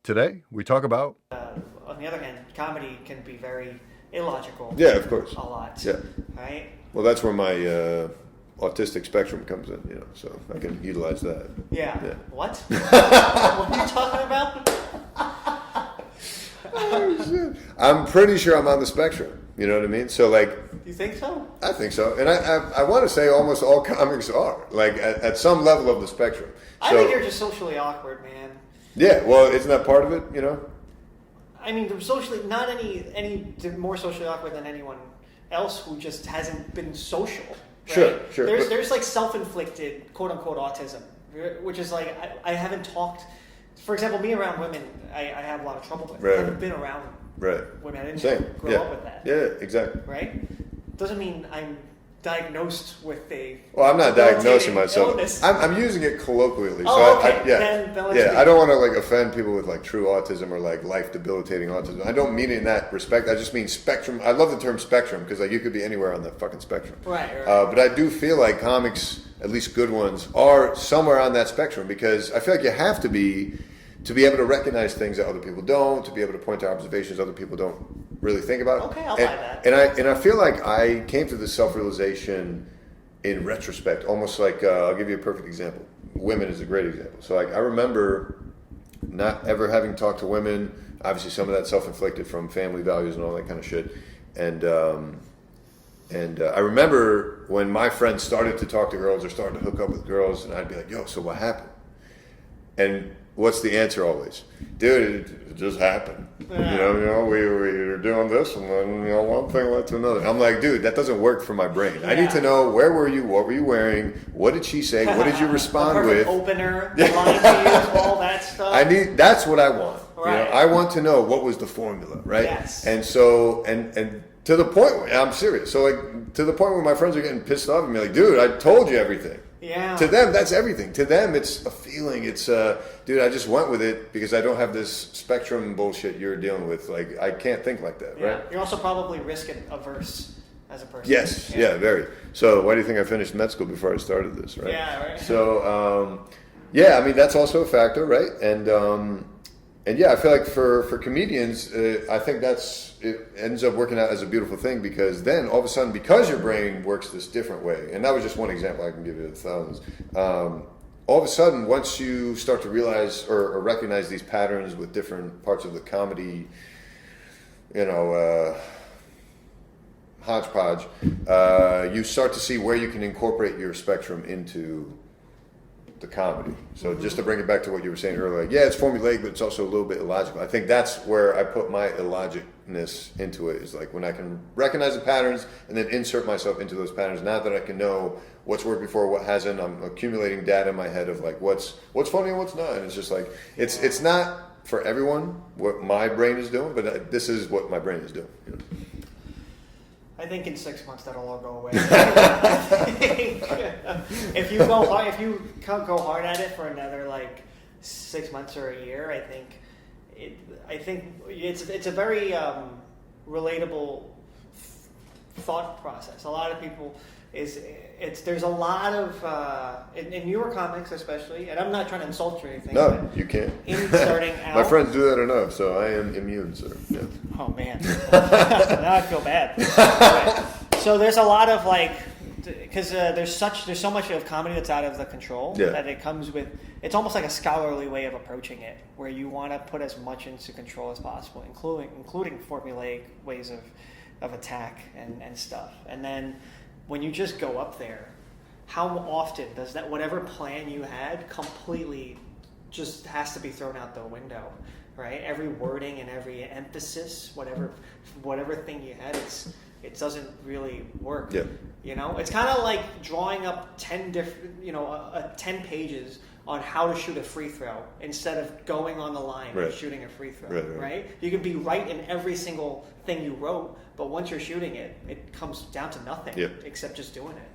Today, we talk about. On the other hand, comedy can be very illogical. Yeah, of course. A lot. Yeah. Right? Well, that's where my autistic spectrum comes in, so I can utilize that. Yeah. Yeah. What? What are you talking about? Oh, shit. I'm pretty sure I'm on the spectrum. You know what I mean? So, like, You think so? I think so. And I want to say almost all comics are, like, at some level of the spectrum. I think you're just socially awkward, man. Yeah, well, isn't that part of it, I mean, they're socially not any more socially awkward than anyone else who just hasn't been social. Right? Sure. There's like self-inflicted quote unquote autism, which is like I haven't talked. For example, me around women, I have a lot of trouble with. Right. I haven't been around women. I didn't Same. grow up with that. Yeah, exactly. Right? Doesn't mean I'm diagnosed with a. Well, I'm not diagnosing myself. Illness. I'm using it colloquially. Oh, so okay. Then let's I don't want to like offend people with like true autism or like life debilitating autism. I don't mean it in that respect. I just mean spectrum. I love the term spectrum because like you could be anywhere on the fucking spectrum. Right. But I do feel like comics, at least good ones, are somewhere on that spectrum because I feel like you have to be able to recognize things that other people don't, to be able to point to observations other people don't really think about. Okay, I'll buy that. And I feel like I came to this self-realization in retrospect, almost like I'll give you a perfect example. Women is a great example. So like I remember not ever having talked to women. Obviously, some of that self-inflicted from family values and all that kind of shit. And I remember when my friends started to talk to girls or started to hook up with girls, and I'd be like, "Yo, so what happened?" And what's the answer always? Dude, it just happened. Yeah. We were doing this, and then one thing led to another. I'm like, dude, that doesn't work for my brain. I need to know where were you, what were you wearing, what did she say, what did you respond with? Opener, the line to use, all that stuff. That's what I want. Right. I want to know what was the formula, right? Yes. And so, and to the point where, I'm serious. So like, to the point where my friends are getting pissed off at me, like, dude, I told you everything. Yeah. To them, that's everything. To them, it's a feeling. It's dude, I just went with it because I don't have this spectrum bullshit you're dealing with. Like, I can't think like that, right? You're also probably risk averse as a person. Yes, yeah, very. So, why do you think I finished med school before I started this, right? Yeah, right. So, I mean, that's also a factor, right? And yeah, I feel like for comedians, I think it ends up working out as a beautiful thing because then all of a sudden, because your brain works this different way, and that was just one example, I can give you thousands. All of a sudden, once you start to realize or recognize these patterns with different parts of the comedy, hodgepodge, you start to see where you can incorporate your spectrum into the comedy. So just to bring it back to what you were saying earlier, like, yeah, it's formulaic, but it's also a little bit illogical. I think that's where I put my illogicness into it, is like when I can recognize the patterns and then insert myself into those patterns. Now that I can know what's worked before, what hasn't, I'm accumulating data in my head of like what's funny and what's not. And it's just like, it's not for everyone what my brain is doing, but this is what my brain is doing. I think in 6 months that'll all go away. I think if you go hard at it for another like 6 months or a year, I think it's a very relatable thought process. A lot of people there's a lot of in newer comics especially, and I'm not trying to insult you or anything. No, you can't. Starting out, my friends do that enough, so I am immune, sir. Yeah. Oh man, now I feel bad. Right. So there's a lot of like, because there's so much of comedy that's out of the control that it comes with. It's almost like a scholarly way of approaching it, where you want to put as much into control as possible, including formulaic ways of attack and stuff. And then when you just go up there, how often does that whatever plan you had completely just has to be thrown out the window? Right, every wording and every emphasis, whatever thing you had, it doesn't really work. Yeah. It's kind of like drawing up 10 different, 10 pages on how to shoot a free throw instead of going on the line and shooting a free throw. Right? You can be right in every single thing you wrote, but once you're shooting it, it comes down to nothing except just doing it.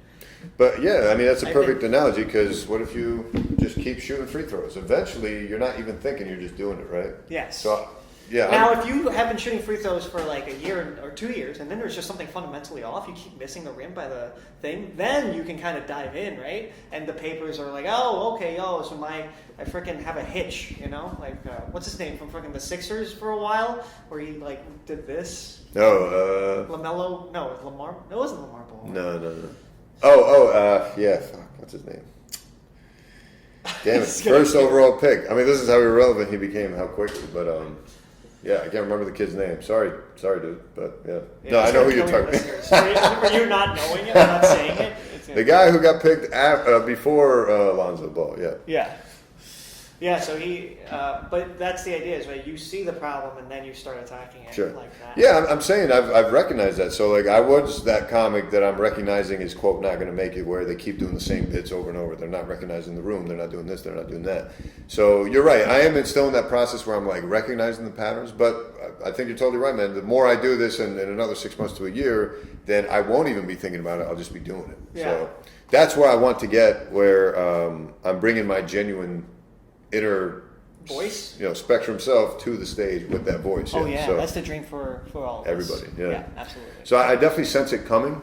But yeah, I mean, that's a perfect analogy, because what if you just keep shooting free throws? Eventually, you're not even thinking, you're just doing it, right? Yes. So Yeah. Now, if you have been shooting free throws for like a year or 2 years, and then there's just something fundamentally off, you keep missing the rim by the thing, then you can kind of dive in, right? And the papers are like, oh, okay, so I freaking have a hitch, you know? Like, what's his name from freaking the Sixers for a while, where he like did this? LaMelo? No, it was Lamar. No, it wasn't Lamar Ball. No. Yeah. Fuck. What's his name? Damn it! First overall pick. I mean, this is how irrelevant he became, how quickly. But yeah, I can't remember the kid's name. Sorry, dude. But yeah, no, I know who you're talking about. For you not knowing it, not saying it. The guy who got picked before Lonzo Ball. Yeah. Yeah. Yeah, so but that's the idea, is right? You see the problem and then you start attacking it like that. Yeah, I'm saying I've recognized that. So like I was that comic that I'm recognizing is quote not going to make it, where they keep doing the same bits over and over. They're not recognizing the room. They're not doing this. They're not doing that. So you're right. I am still in that process where I'm like recognizing the patterns. But I think you're totally right, man. The more I do this in another 6 months to a year, then I won't even be thinking about it. I'll just be doing it. Yeah. So that's where I want to get, where I'm bringing my genuine inner voice, Spectrum self to the stage with that voice. Oh yeah, so that's the dream for all of everybody. us. Yeah, absolutely. So I definitely sense it coming,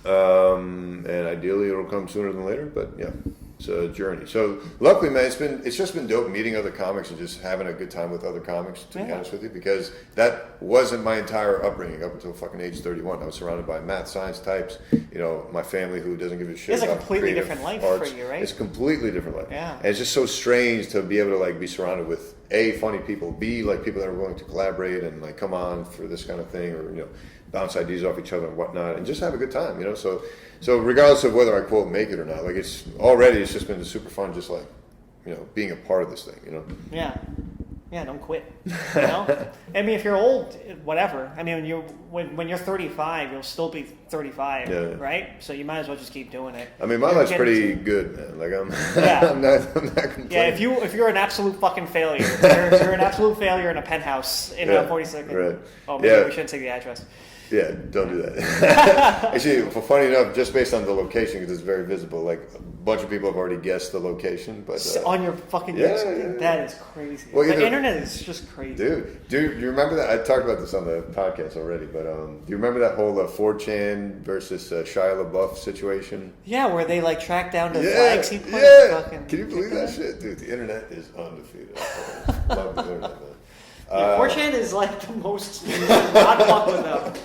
and ideally it'll come sooner than later. But yeah, it's a journey. So luckily, man, it's just been dope meeting other comics and just having a good time with other comics. To be honest with you, because that wasn't my entire upbringing up until fucking age 31. I was surrounded by math, science types. My family who doesn't give a shit. It's a about completely different life arts. for you, right? It's a completely different life. Yeah. And it's just so strange to be able to like be surrounded with A, funny people, B, like people that are willing to collaborate and like come on for this kind of thing, or bounce ideas off each other and whatnot, and just have a good time. So regardless of whether I quote make it or not, like it's just been super fun, just like being a part of this thing. Yeah, don't quit. I mean, if you're old, whatever. I mean, when you're 35, you'll still be 35, right? So you might as well just keep doing it. I mean, my life's pretty good, man. Like I'm not complaining. Yeah, if you're an absolute fucking failure, you're an absolute failure in a penthouse in 42nd. Right. Oh, maybe we shouldn't say the address. Yeah, don't do that. Actually, funny enough, just based on the location, because it's very visible, like a bunch of people have already guessed the location. But on your fucking that is crazy. Well, the internet is just crazy. Dude, do you remember that? I talked about this on the podcast already, but do you remember that whole 4chan versus Shia LaBeouf situation? Yeah, where they like tracked down the flags he put. Yeah, can you believe that shit? Dude, the internet is undefeated. I love the internet, man. 4chan is like the most not fuck with them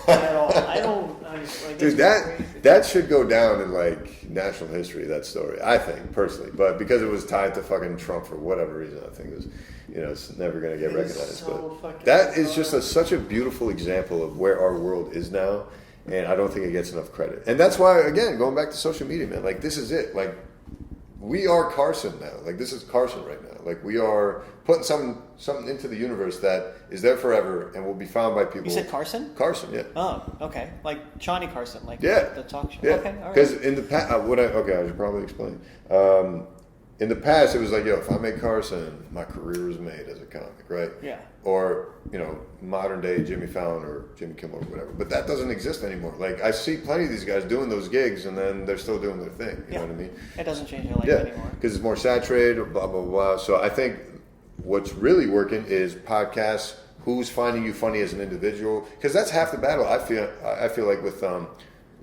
at all. I don't like, dude, that should go down in like national history, that story, I think, personally. But because it was tied to fucking Trump for whatever reason, I think it was it's never gonna get recognized. So but that is just such a beautiful example of where our world is now, and I don't think it gets enough credit. And that's why, again, going back to social media, man, like this is it. Like we are Carson now. Like this is Carson right now. Like we are putting something into the universe that is there forever and will be found by people. You said Carson? Carson, yeah. Oh, okay. Like Johnny Carson, like the talk show. Yeah. Okay, all right. Because in the past, I should probably explain. In the past, it was like, if I make Carson, my career is made as a comic, right? Yeah. Or, modern day Jimmy Fallon or Jimmy Kimmel or whatever. But that doesn't exist anymore. Like, I see plenty of these guys doing those gigs and then they're still doing their thing. You know what I mean? It doesn't change your life anymore. Because it's more saturated, blah, blah, blah. So I think what's really working is podcasts, who's finding you funny as an individual. Because that's half the battle, I feel like with...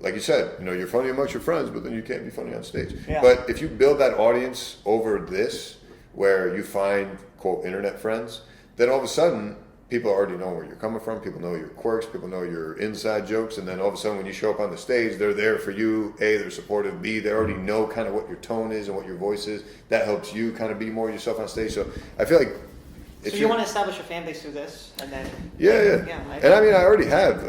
like you said, you're funny amongst your friends, but then you can't be funny on stage. Yeah. But if you build that audience over this, where you find, quote, internet friends, then all of a sudden, people already know where you're coming from. People know your quirks. People know your inside jokes. And then all of a sudden, when you show up on the stage, they're there for you. A, they're supportive. B, they already know kind of what your tone is and what your voice is. That helps you kind of be more yourself on stage. So I feel like... So you want to establish a fan base through this, and then and I mean, I already have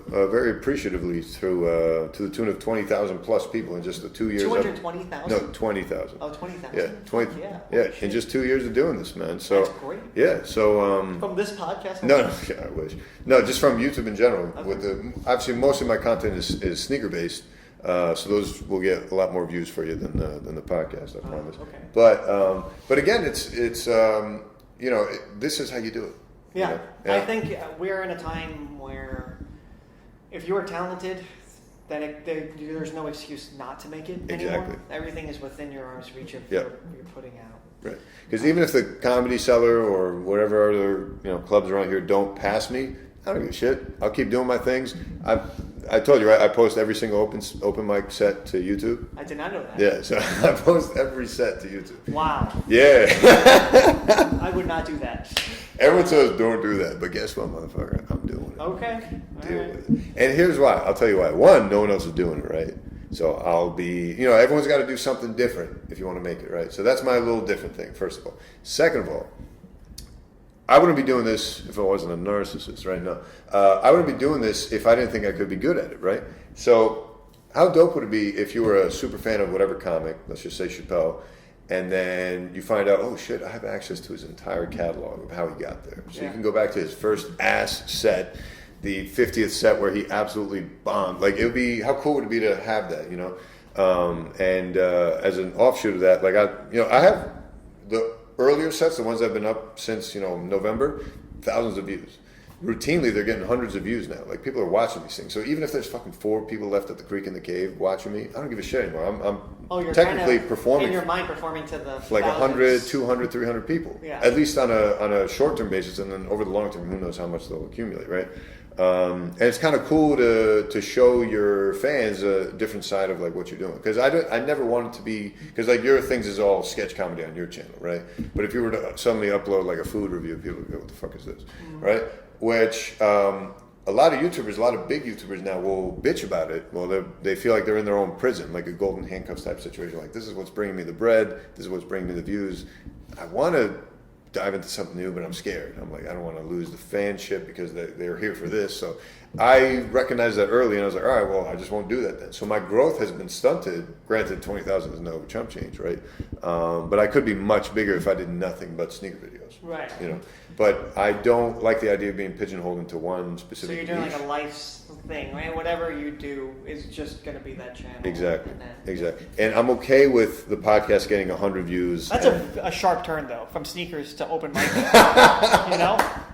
very appreciatively through to the tune of 20,000 plus people in just the 2 years. 220,000? No, 20,000. Oh, 20,000. Yeah, 20. Yeah, in just 2 years of doing this, man. So that's great. Yeah, so from this podcast. No, yeah, I wish. No, just from YouTube in general. Okay. With obviously most of my content is sneaker based. So those will get a lot more views for you than the podcast, I promise. Okay. But again, it's this is how you do it. Yeah. I think we're in a time where if you are talented, then there's no excuse not to make it anymore. Exactly. Everything is within your arm's reach of you're putting out. Right. Because even if the Comedy Cellar or whatever other clubs around here don't pass me, I don't give a shit. I'll keep doing my things. I told you, right? I post every single open mic set to YouTube. I did not know that. Yeah, so I post every set to YouTube. Wow. Yeah. I would not do that. Everyone says don't do that, but guess what, motherfucker? I'm doing it. Okay. Deal with it. And here's why. I'll tell you why. One, no one else is doing it, right? So I'll be, everyone's got to do something different if you want to make it, right? So that's my little different thing, first of all. Second of all, I wouldn't be doing this if I wasn't a narcissist right now. I wouldn't be doing this if I didn't think I could be good at it, right? So how dope would it be if you were a super fan of whatever comic, let's just say Chappelle, and then you find out, oh shit, I have access to his entire catalog of how he got there. So you can go back to his first ass set, the 50th set where he absolutely bombed. Like, it would be, how cool would it be to have that, as an offshoot of that, like I have the earlier sets, the ones that have been up since, November, thousands of views. Routinely, they're getting hundreds of views now. Like, people are watching these things. So even if there's fucking 4 people left at the creek in the cave watching me, I don't give a shit anymore. I'm technically performing. In your mind, performing to the like thousands. 100, 200, 300 people. Yeah. At least on a short-term basis, and then over the long term, who knows how much they'll accumulate, right? And it's kind of cool to show your fans a different side of like what you're doing, because I never wanted to be, because like your things is all sketch comedy on your channel, right? But if you were to suddenly upload like a food review, people would go, what the fuck is this, right? Which a lot of YouTubers, a lot of big YouTubers now will bitch about it. Well, they feel like they're in their own prison, like a golden handcuffs type situation. Like, this is what's bringing me the bread, this is what's bringing me the views. I want to dive into something new, but I'm scared. I'm like, I don't want to lose the fanship because they're here for this. So I recognized that early, and I was like, all right, well, I just won't do that then. So my growth has been stunted. Granted, 20,000 is no chump change, right? But I could be much bigger if I did nothing but sneaker videos. Right. But I don't like the idea of being pigeonholed into one specific. So you're doing niche. like a life thing, right? Whatever you do is just going to be that channel. Exactly. And I'm okay with the podcast getting 100 views. That's a sharp turn, though, from sneakers to open mic.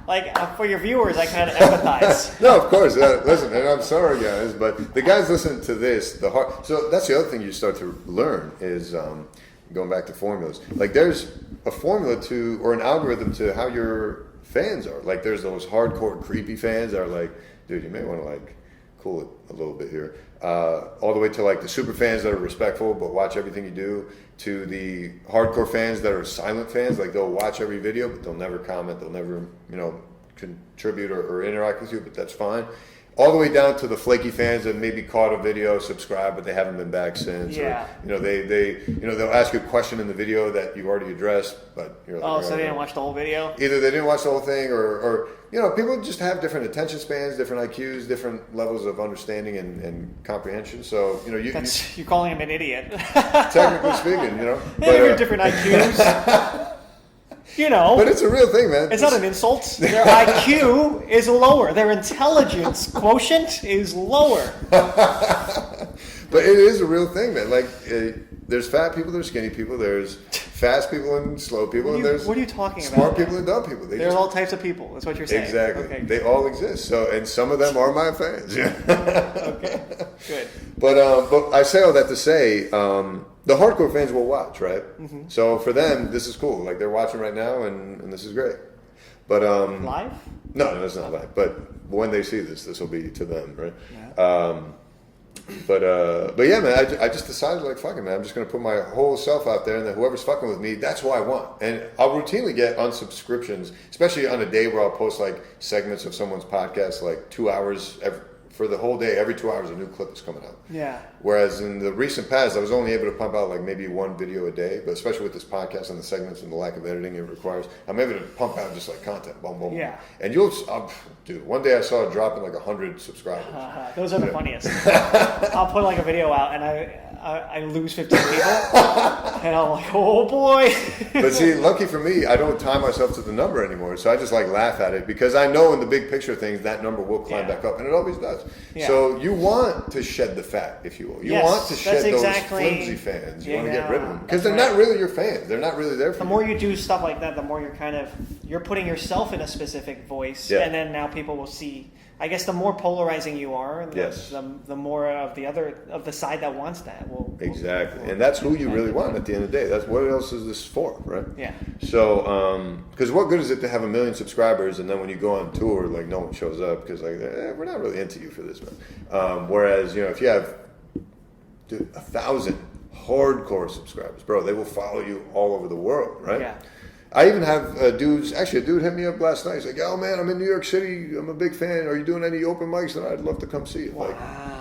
Like, for your viewers, I kind of empathize. No, of course. Listen, and I'm sorry, guys, but the guys listen to this. So that's the other thing you start to learn is going back to formulas. Like, there's a formula to, or an algorithm to how your fans are. Like, there's those hardcore creepy fans that are like, dude, you may want to like cool it a little bit here. All the way to like the super fans that are respectful but watch everything you do, to the hardcore fans that are silent fans. Like, they'll watch every video but they'll never comment, they'll never contribute or interact with you, but that's fine. All the way down to the flaky fans that maybe caught a video, subscribe, but they haven't been back since. Yeah. Or, they'll ask you a question in the video that you already addressed, but you're like, so they didn't watch the whole video? Either they didn't watch the whole thing, or people just have different attention spans, different IQs, different levels of understanding and comprehension. So, you're calling him an idiot. Technically speaking, They have different IQs. But it's a real thing, man. It's not an insult. Their IQ is lower. Their intelligence quotient is lower. But it is a real thing, man. Like, there's fat people, there's skinny people, there's fast people and slow people, and there's what are you talking smart about? people and dumb people. There's all types of people. That's what you're saying. Exactly. Okay. They all exist. So, and some of them are my fans. Okay. Good. But I say all that to say, the hardcore fans will watch, right? Mm-hmm. So for them, this is cool. Like, they're watching right now, and this is great. But live? No, it's not live. But when they see this will be to them, right? Yeah. But yeah, man, I just decided, like, fuck it, man. I'm just gonna put my whole self out there, and then whoever's fucking with me, that's who I want. And I'll routinely get unsubscriptions, especially on a day where I'll post like segments of someone's podcast, like 2 hours for the whole day. Every 2 hours, a new clip is coming out. Yeah. Whereas in the recent past, I was only able to pump out like maybe one video a day, but especially with this podcast and the segments and the lack of editing it requires, I'm able to pump out just like content, boom, boom, yeah. And dude, one day I saw it dropping like 100 subscribers. Those are the funniest. I'll put like a video out and I lose 15 people, and I'm like, oh boy. But see, lucky for me, I don't tie myself to the number anymore, so I just like laugh at it, because I know in the big picture of things that number will climb back up, and it always does. Yeah. So you want to shed the fat, if you will. You want to shed those flimsy fans. You want to get rid of them, because they're not really your fans. They're not really there for you. The more you do stuff like that, the more you're putting yourself in a specific voice, and then now people will see I guess the more polarizing you are, Yes. the more of the side that wants that will Exactly, and that's who you really want at the end of the day. That's what else is this for, right? Yeah. So, because what good is it to have 1 million subscribers and then when you go on tour, like no one shows up because like we're not really into you for this, man. Whereas if you have 1,000 hardcore subscribers, bro, they will follow you all over the world, right? Yeah. I even have dudes. Actually, a dude hit me up last night. He's like, "Yo, man, I'm in New York City. I'm a big fan. Are you doing any open mics? And I'd love to come see it." Wow. Like,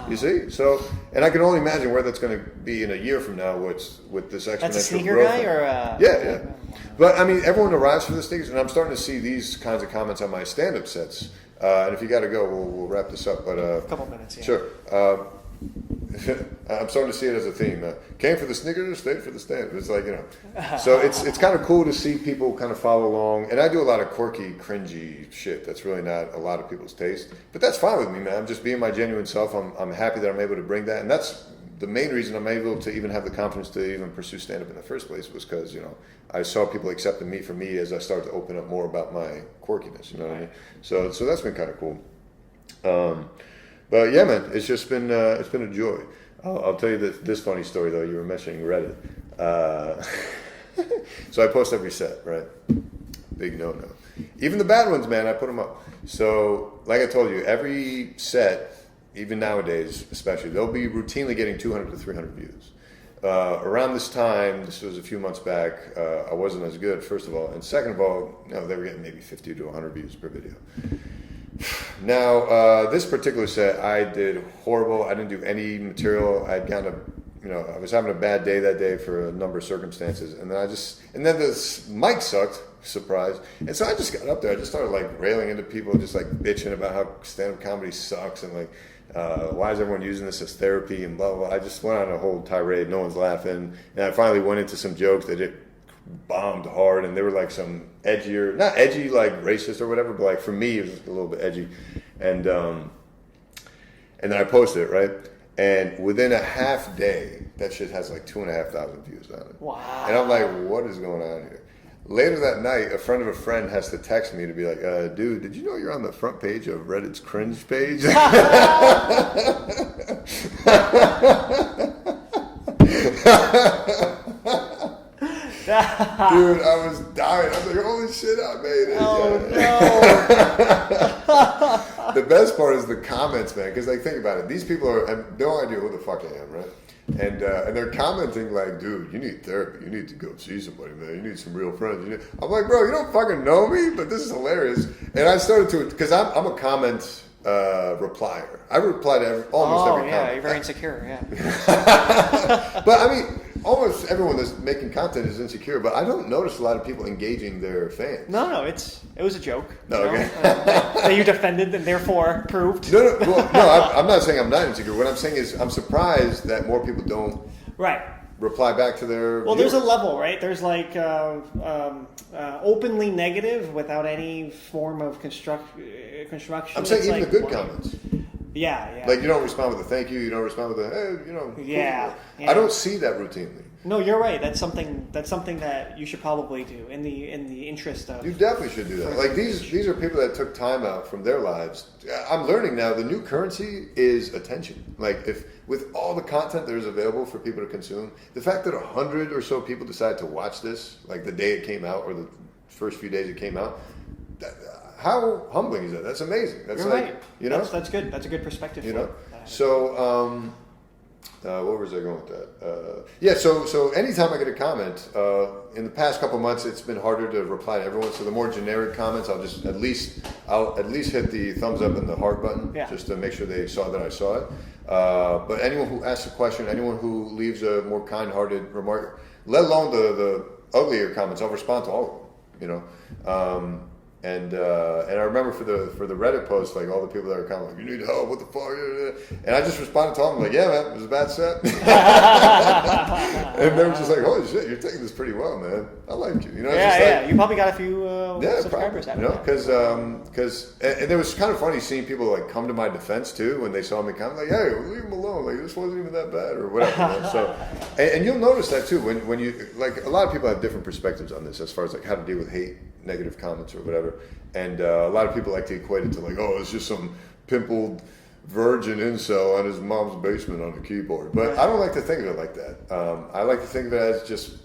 you see? So, and I can only imagine where that's going to be in a year from now. With this exponential That's a sneaker growth. guy, or Yeah. But I mean, everyone arrives for this thing, and I'm starting to see these kinds of comments on my stand-up sets. And if you got to go, we'll wrap this up. But a couple minutes. Yeah. Sure. I'm starting to see it as a theme. Came for the sneakers, stayed for the stand. It's like so it's kind of cool to see people kind of follow along. And I do a lot of quirky, cringy shit that's really not a lot of people's taste. But that's fine with me, man. I'm just being my genuine self. I'm happy that I'm able to bring that, and that's the main reason I'm able to even have the confidence to even pursue stand-up in the first place was because I saw people accepting me for me as I started to open up more about my quirkiness. You know what I mean? So that's been kind of cool. But yeah, man, it's just been a joy. I'll tell you this funny story though. You were mentioning Reddit, so I post every set, right? Big no. Even the bad ones, man, I put them up. So like I told you, every set, even nowadays, especially, they'll be routinely getting 200 to 300 views. Around this time, this was a few months back, I wasn't as good, first of all, and second of all, they were getting maybe 50 to 100 views per video. Now, this particular set, I did horrible. I didn't do any material. I'd kind of, I was having a bad day that day for a number of circumstances, and then this mic sucked. Surprise! And so I just got up there. I just started like railing into people, just like bitching about how stand-up comedy sucks and like why is everyone using this as therapy and blah blah blah. I just went on a whole tirade. No one's laughing, and I finally went into some jokes that it bombed hard, and they were like some edgier, not edgy like racist or whatever, but like for me it was a little bit edgy, and then I posted it, right, and within a half day that shit has like 2,500 views on it. Wow. And I'm like, what is going on here? Later that night, a friend of a friend has to text me to be like, dude, did you know you're on the front page of Reddit's cringe page? Dude, I was dying. I was like, holy shit, I made it. Oh, no. The best part is the comments, man, because like, think about it. These people have no idea who the fuck I am, right? And they're commenting like, dude, you need therapy. You need to go see somebody, man. You need some real friends. I'm like, bro, you don't fucking know me, but this is hilarious. And I started to, because I'm a comment replier. I reply to almost every comment. Oh, yeah, you're very insecure, yeah. But I mean, almost everyone that's making content is insecure, but I don't notice a lot of people engaging their fans. No, it was a joke. No, okay. That you defended and therefore proved. No, I'm not saying I'm not insecure. What I'm saying is I'm surprised that more people don't reply back to their Well, viewers. there's a level, right? There's like openly negative without any form of construction. I'm saying It's even like, the good wow. comments. Yeah. Like you don't respond with a thank you. You don't respond with a hey, Yeah. I don't see that routinely. No, you're right. That's something that you should probably do in the interest of. You definitely should do that. Like these are people that took time out from their lives. I'm learning now the new currency is attention. Like if with all the content there's available for people to consume, the fact that 100 or so people decided to watch this, like the day it came out or the first few days it came out, how humbling is that? That's amazing. That's you're like, right. That's good. That's a good perspective. So. Where was I going with that? So anytime I get a comment, in the past couple months, it's been harder to reply to everyone. So the more generic comments, I'll at least hit the thumbs up and the heart button, just to make sure they saw that I saw it. But anyone who asks a question, anyone who leaves a more kind-hearted remark, let alone the uglier comments, I'll respond to all of them. And I remember for the Reddit post, like all the people that are kind of like, you need help, what the fuck? And I just responded to them like, yeah, man, it was a bad set. And they were just like, holy shit, you're taking this pretty well, man. I like you. You probably got a few subscribers out of it. Because it was kind of funny seeing people like come to my defense too when they saw me kind of like, hey, leave him alone. Like this wasn't even that bad or whatever. So, and you'll notice that too when you like a lot of people have different perspectives on this as far as like how to deal with hate, negative comments or whatever, and a lot of people like to equate it to like, oh, it's just some pimpled virgin incel on his mom's basement on the keyboard. But I don't like to think of it like that. I like to think of it as just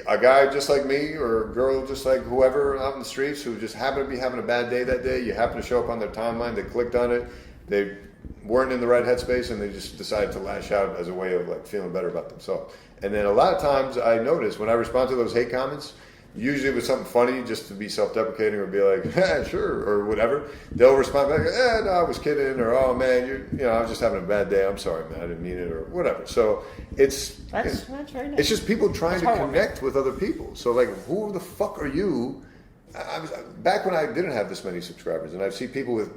a guy just like me or a girl just like whoever out in the streets who just happen to be having a bad day that day. You happen to show up on their timeline, they clicked on it, they weren't in the right headspace, and they just decided to lash out as a way of like feeling better about themselves. And then a lot of times I notice when I respond to those hate comments, usually with something funny, just to be self-deprecating or be like, yeah, sure, or whatever, they'll respond back, no, I was kidding, or oh man, I was just having a bad day. I'm sorry, man, I didn't mean it, or whatever. So that's very nice. It's just people trying to connect with other people. So like, who the fuck are you? Back when I didn't have this many subscribers, and I see people with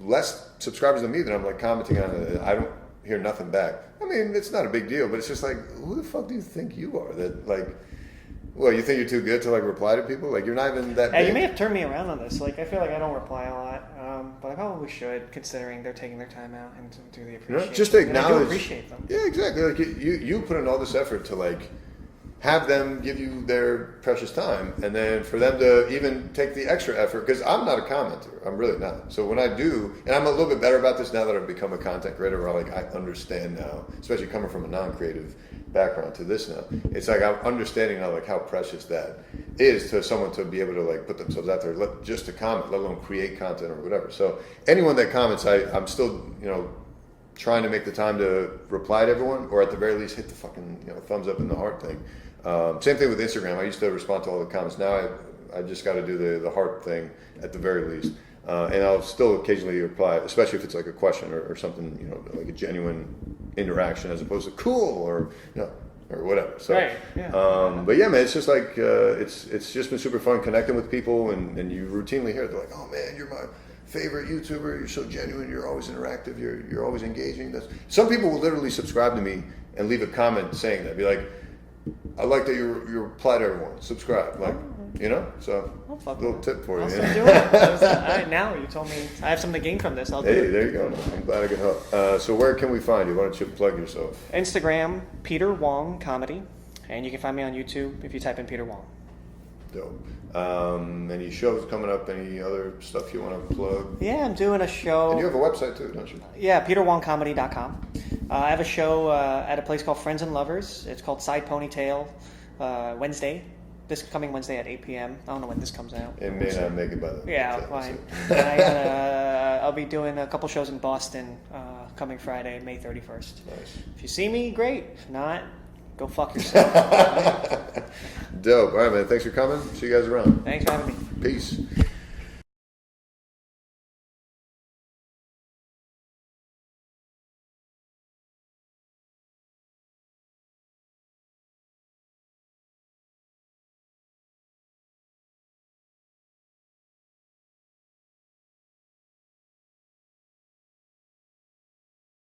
less subscribers than me that I'm like commenting on it, I don't hear nothing back. I mean, it's not a big deal, but it's just like, who the fuck do you think you are? That like, well, you think you're too good to like reply to people? Like you're not even that big. You may have turned me around on this. Like I feel like I don't reply a lot, but I probably should, considering they're taking their time out and do the appreciation. Just to acknowledge. And I do appreciate them. Yeah, exactly. Like you put in all this effort to like have them give you their precious time, and then for them to even take the extra effort, because I'm not a commenter. I'm really not. So when I do, and I'm a little bit better about this now that I've become a content creator, where I understand now, especially coming from a non-creative background to this now, it's like I'm understanding now like how precious that is to someone to be able to like put themselves out there just to comment, let alone create content or whatever. So anyone that comments, I'm still trying to make the time to reply to everyone, or at the very least hit the fucking thumbs up and the heart thing. Same thing with Instagram. I used to respond to all the comments. Now I just got to do the heart thing at the very least. And I'll still occasionally reply, especially if it's like a question or something, like a genuine interaction as opposed to cool or or whatever. So, right, yeah. But yeah, man, it's just like it's just been super fun connecting with people, and you routinely hear it. They're like, oh man, you're my favorite YouTuber. You're so genuine. You're always interactive. You're always engaging. Some people will literally subscribe to me and leave a comment saying that. Be like, I like that you reply to everyone. Subscribe, like. So a little tip for you. I'll start doing it. All right, now you told me I have something to gain from this. I'll do it. Hey, there you go. I'm glad I could help. So where can we find you? Why don't you plug yourself? Instagram, Peter Wong Comedy, and you can find me on YouTube if you type in Peter Wong. Dope. Any shows coming up? Any other stuff you want to plug? Yeah, I'm doing a show. And you have a website too, don't you? Yeah, peterwongcomedy.com. I have a show at a place called Friends and Lovers. It's called Side Ponytail Wednesday. This coming Wednesday at 8 p.m. I don't know when this comes out. It may not make it by then. Yeah, fine. I'll be doing a couple shows in Boston coming Friday, May 31st. Nice. If you see me, great. If not, go fuck yourself. Dope. All right, man. Thanks for coming. See you guys around. Thanks for having me. Peace.